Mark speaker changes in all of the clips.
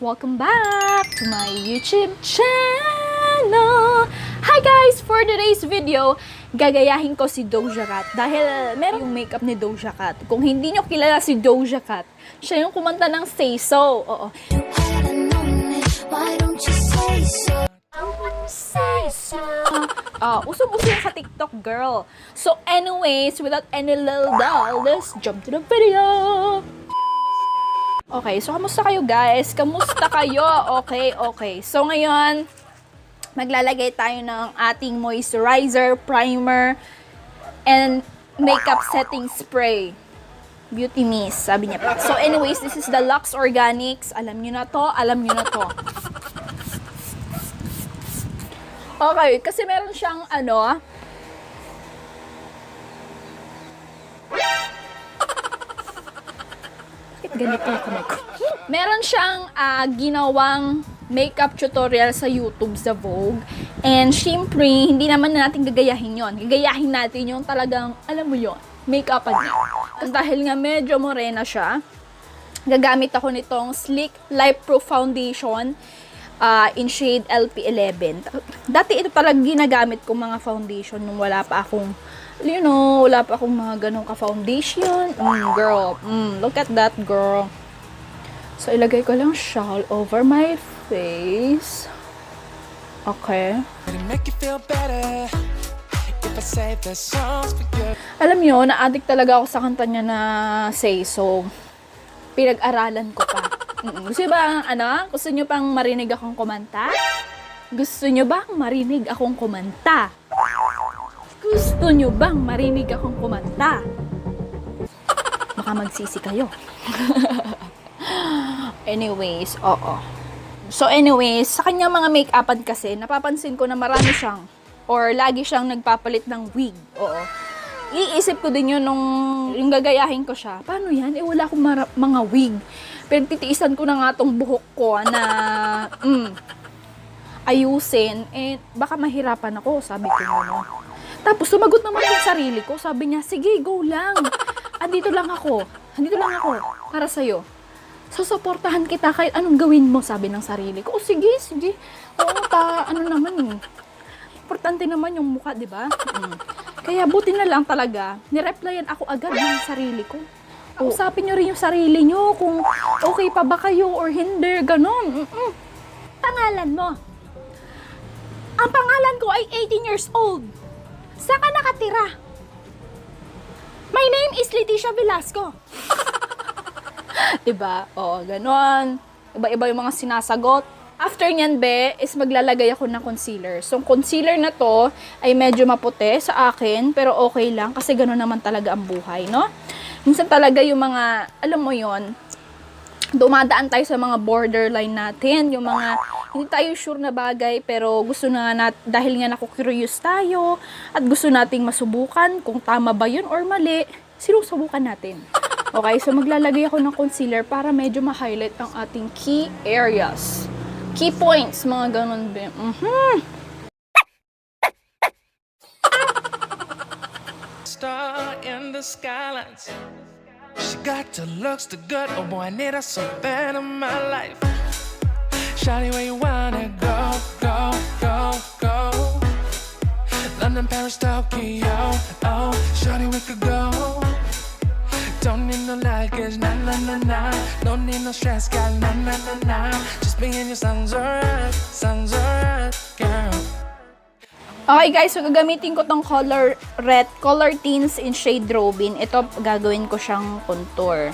Speaker 1: welcome back to my YouTube channel! Hi guys! For today's video, gagayahin ko si Doja Cat dahil meron yung makeup ni Doja Cat. Kung hindi nyo kilala si Doja Cat, siya yung kumanta ng Say So. Oo. Usong-uso yung sa TikTok, girl. So anyways, without any little doll, let's jump to the video! Okay, so kamusta kayo guys? Kamusta kayo? Okay. So ngayon, maglalagay tayo ng ating moisturizer, primer, and makeup setting spray. Beauty mist, sabi niya pa. So anyways, this is the Lux Organics. Alam niyo na to. Okay, kasi meron siyang ganito yung kamay ko. Meron siyang ginawang makeup tutorial sa YouTube, sa Vogue. And syempre, hindi naman natin gagayahin yon. Gagayahin natin yung talagang, alam mo yon, make-upan niya. Kasi dahil nga medyo morena siya, gagamit ako nitong Sleek Light Proof Foundation in shade LP11. Dati ito talagang ginagamit kong mga foundation nung wala pa akong wala pa akong mga ganong ka-foundation. Girl. Look at that, girl. So, ilagay ko lang siya all over my face. Okay. Alam nyo, na-addict talaga ako sa kanta niya na Say So. Pinag-aralan ko pa. Gusto nyo ba, gusto nyo pang marinig akong kumanta? Gusto nyo bang marinig akong kumanta? Gusto nyo bang marinig akong kumanta? Baka magsisi kayo. Anyways, oo. So anyways, sa kanyang mga make-upan kasi, napapansin ko na marami siyang, or lagi siyang nagpapalit ng wig. Oo. Iisip ko din yun nung yung gagayahin ko siya. Paano yan? Wala akong mga wig. Pero titiisan ko na nga tong buhok ko na ayusin. Baka mahirapan ako, sabi ko gano'n. Tapos sumagot naman yung sarili ko. Sabi niya, sige, go lang. Andito lang ako para sa'yo. Susuportahan kita kahit anong gawin mo, sabi ng sarili ko. Sige. Oo, importante naman yung mukha, di ba? Kaya buti na lang talaga, nireplyan ako agad ng sarili ko. Usapin nyo rin yung sarili nyo kung okay pa ba kayo or hindi, ganon. Pangalan mo. Ang pangalan ko ay 18 years old. Saan ka nakatira? My name is Letisha Velasco. Diba? Oo, ganon. Iba-iba yung mga sinasagot. After nyan, is maglalagay ako ng concealer. So, concealer na to ay medyo maputi sa akin, pero okay lang kasi ganon naman talaga ang buhay, no? Minsan talaga yung mga, alam mo yon, dumadaan tayo sa mga borderline natin, yung mga hindi tayo sure na bagay, pero gusto na dahil nga naku-curious tayo, at gusto nating masubukan kung tama ba yun or mali, sinusubukan natin. Okay, so maglalagay ako ng concealer para medyo ma-highlight ang ating key areas. Key points, mga ganun ba.
Speaker 2: Star in the skylines. She got the looks, the good. Oh boy, I need her so bad in my life. Shawty, where you wanna go? London, Paris, Tokyo. Oh, shawty, we could go. Don't need no luggage, nah. Don't need no stress, got nah. Just be in your sun's alright, girl.
Speaker 1: Okay guys, so gagamitin ko tong color tints in shade Robin. Ito, gagawin ko siyang contour.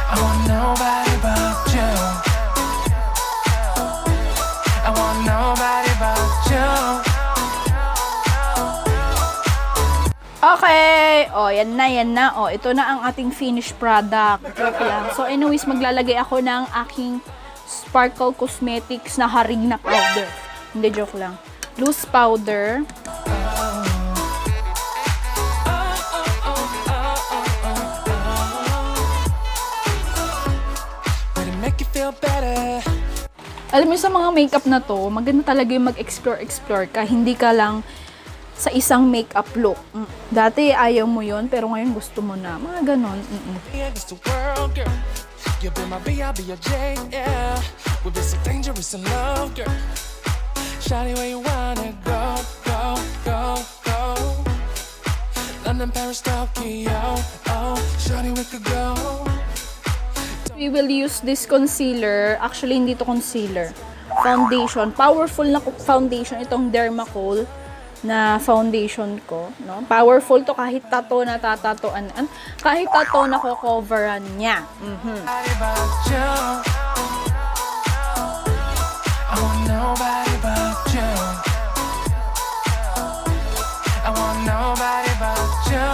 Speaker 2: I want nobody but you. I want nobody but you.
Speaker 1: Okay. Yan na. Ito na ang ating finished product. Joke lang. So anyways, maglalagay ako ng aking Sparkle Cosmetics na harig na powder. Hindi, joke lang. Loose powder. Alam mo, sa mga makeup na to, maganda talaga yung mag-explore ka. Hindi ka lang sa isang makeup look. Dati ayaw mo yon pero ngayon gusto mo na. Mga ganon.
Speaker 2: You be my B, I'll be your J, yeah. We'll be so dangerous in love, girl. Shawty, where you wanna go, go, go, go? London, Paris, Tokyo, oh. Shawty, we could go.
Speaker 1: We will use this concealer. Actually, hindi to concealer. Foundation. Powerful na foundation. Itong Dermacol na foundation ko. No? Powerful to kahit tato na tatatoan. Kahit tato na ko-coveran niya.
Speaker 2: Nobody but you. I want nobody but you. I want nobody but you.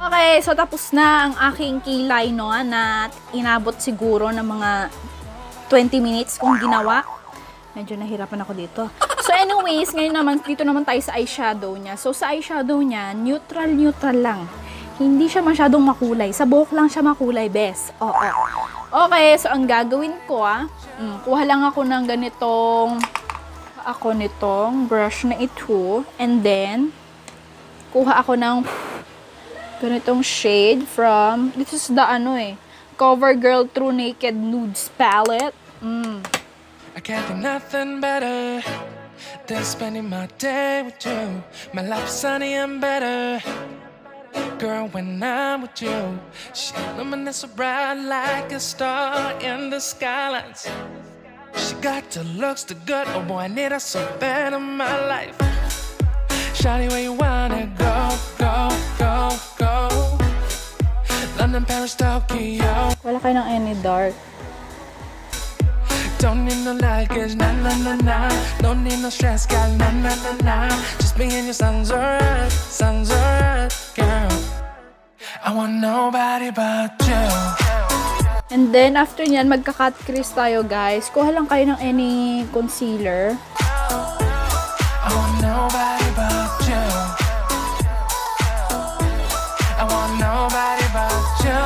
Speaker 1: Okay, so tapos na ang aking kilay no, na inabot siguro ng mga 20 minutes kung ginawa. Medyo nahirapan ako dito. So anyways, ngayon naman, dito naman tayo sa eyeshadow niya. So sa eyeshadow niya, neutral lang. Hindi siya masyadong makulay. Sa buhok lang siya makulay, bes. Oo. Okay, so ang gagawin ko kuha lang ako ng nitong brush na ito. And then, kuha ako ng ganitong shade from, this is the CoverGirl True Naked Nudes palette.
Speaker 2: I can't think nothing better than spending my day with you. My life's sunny and better, girl, when I'm with you. She illuminates so bright like a star in the skylines. She got the looks, the good, oh boy, I need her so bad in my life. Shawty, where you wanna go, go, go, go? London, Paris, Tokyo.
Speaker 1: Wala kayo ng any dark.
Speaker 2: Don't need no luggage, nah, nah, nah, nah. Don't need no stress, got nah, nah, nah, nah. Just being your songs alright, girl. I want nobody but you.
Speaker 1: And then, after nyan, magka-cut crease tayo, guys. Kuha lang kayo ng any concealer.
Speaker 2: I want nobody but you. I want nobody but you.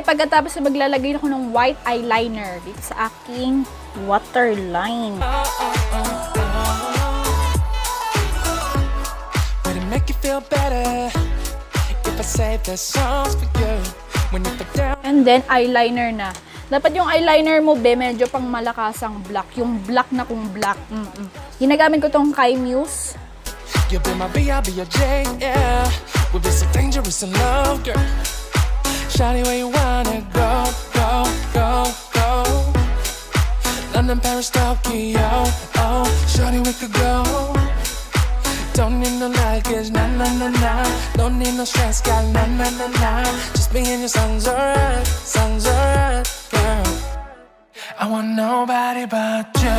Speaker 1: Pagkatapos maglalagay ako ng white eyeliner dito sa aking waterline.
Speaker 2: Would it make you feel better if I save the songs for you when you put down?
Speaker 1: And then eyeliner na. Dapat yung eyeliner mo medyo pang malakasang black, yung black na kung black. Ginagamit ko tong Kayo Muse.
Speaker 2: You'll be my B, I'll be your J, yeah. We'll be so dangerous in love, girl. Shawty, where you wanna go, go, go, go? London, Paris, Tokyo, oh. Shawty, we could go. Don't need no luggage, nah, nah, nah, nah. Don't need no stress, got nah, nah, nah, nah. Just being your songs alright, girl. I want nobody but you.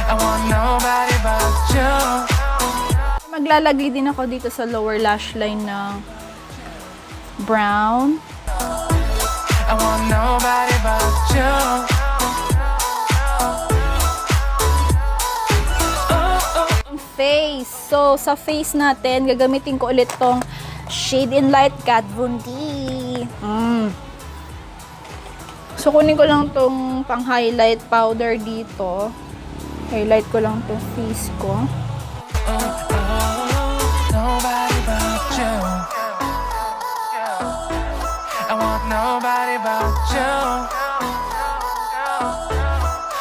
Speaker 2: I want nobody but you.
Speaker 1: Maglalagay din ako dito sa lower lash line ng brown.
Speaker 2: I want nobody but you.
Speaker 1: Face. So, sa face natin, gagamitin ko ulit tong Shade in Light Kat Von D. So, kunin ko lang tong pang-highlight powder dito. Highlight ko lang tong face ko.
Speaker 2: Nobody but you. I want nobody but you.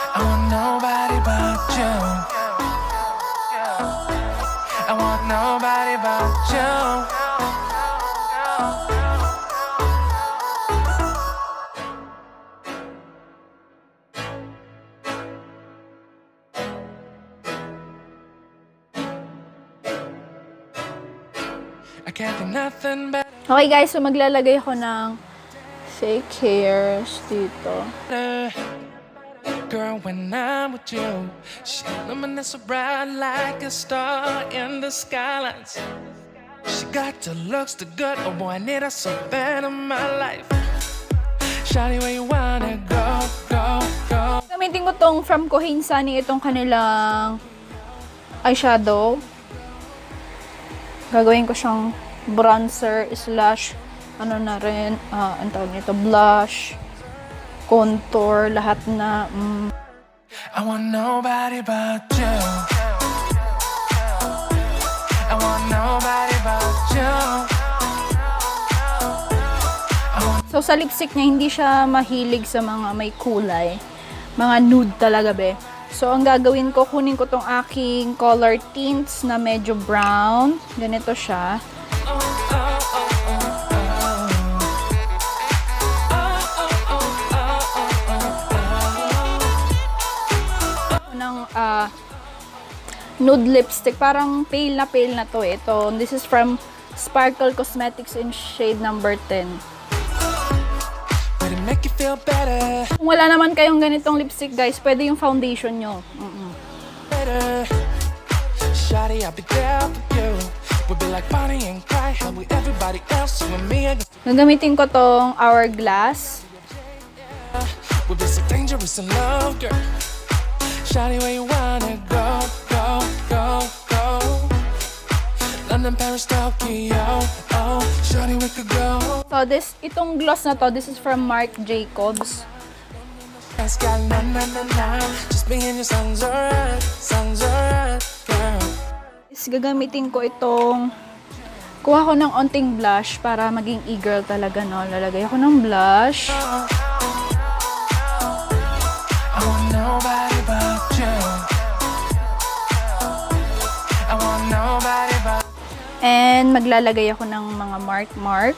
Speaker 2: I want nobody but you. I want nobody but you. I can't think nothing better.
Speaker 1: Okay guys, so maglalagay ako ng fake hairs dito.
Speaker 2: Girl, when I'm with you, she illuminates so bright like a star in the skylines. She got the looks, the good. Oh boy, I need a so bad in my life. Shawty, where you wanna go, go, go?
Speaker 1: Gamitin ko tong from Kohin Sunny, itong kanilang eyeshadow. Gagawin ko siyang bronzer slash ano na rin, ang tawag nito, blush, contour, lahat na.
Speaker 2: I want nobody but you. I want nobody but you.
Speaker 1: So sa lipstick niya, hindi siya mahilig sa mga may kulay. Mga nude talaga, be. So ang gagawin ko, kunin ko tong aking color tints na medyo brown. Ganito siya. Ng nude lipstick. Parang pale na to eh. Ito, this is from Sparkle Cosmetics in shade number 10.
Speaker 2: Make you feel better.
Speaker 1: Kung wala naman kayong ganitong lipstick, guys, pwede yung foundation nyo.
Speaker 2: Better. Shawty, I'll be there for you. We'll be like Bonnie and Clyde, how we everybody else, you and me.
Speaker 1: Gagamitin ko tong Hourglass.
Speaker 2: We'll be so dangerous in love, girl. Shawty, where you wanna go, go, go, go? London, Paris, Tokyo, oh. Shawty, we could go.
Speaker 1: So itong gloss na to, this is from Marc Jacobs.
Speaker 2: Just being your songs alright, girl.
Speaker 1: Gagamitin ko itong, kuha ko ng onting blush para maging e-girl talaga, no? Lalagay ako ng blush.
Speaker 2: I want nobody but you. I want nobody but.
Speaker 1: And maglalagay ako ng mga mark.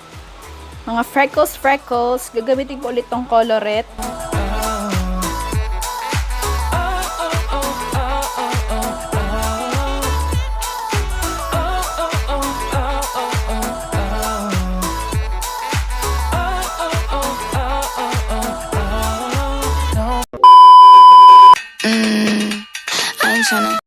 Speaker 1: Mga freckles. Gagamitin ko ulit tong colorette.
Speaker 3: I ain't tryna.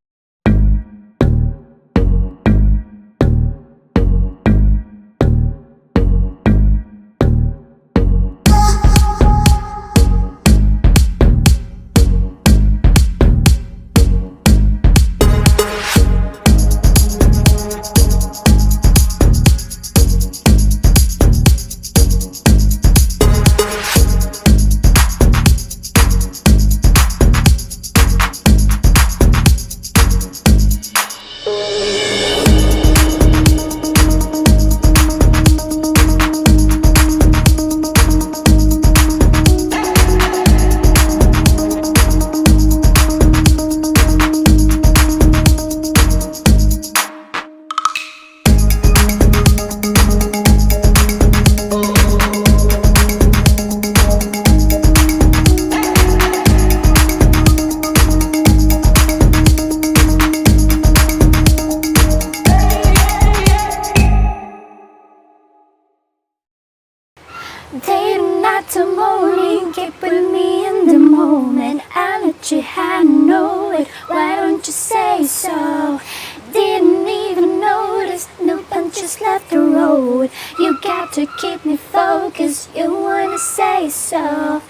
Speaker 3: Day to night to morning, keep with me in the moment. I let you have know it, why don't you say so? Didn't even notice, no punches left the road. You got to keep me focused, you wanna say so.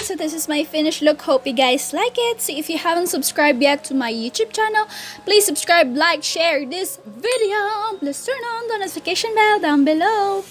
Speaker 1: So this is my finished look. Hope you guys like it. So if you haven't subscribed yet to my YouTube channel, please subscribe, like, share this video. Please turn on the notification bell down below.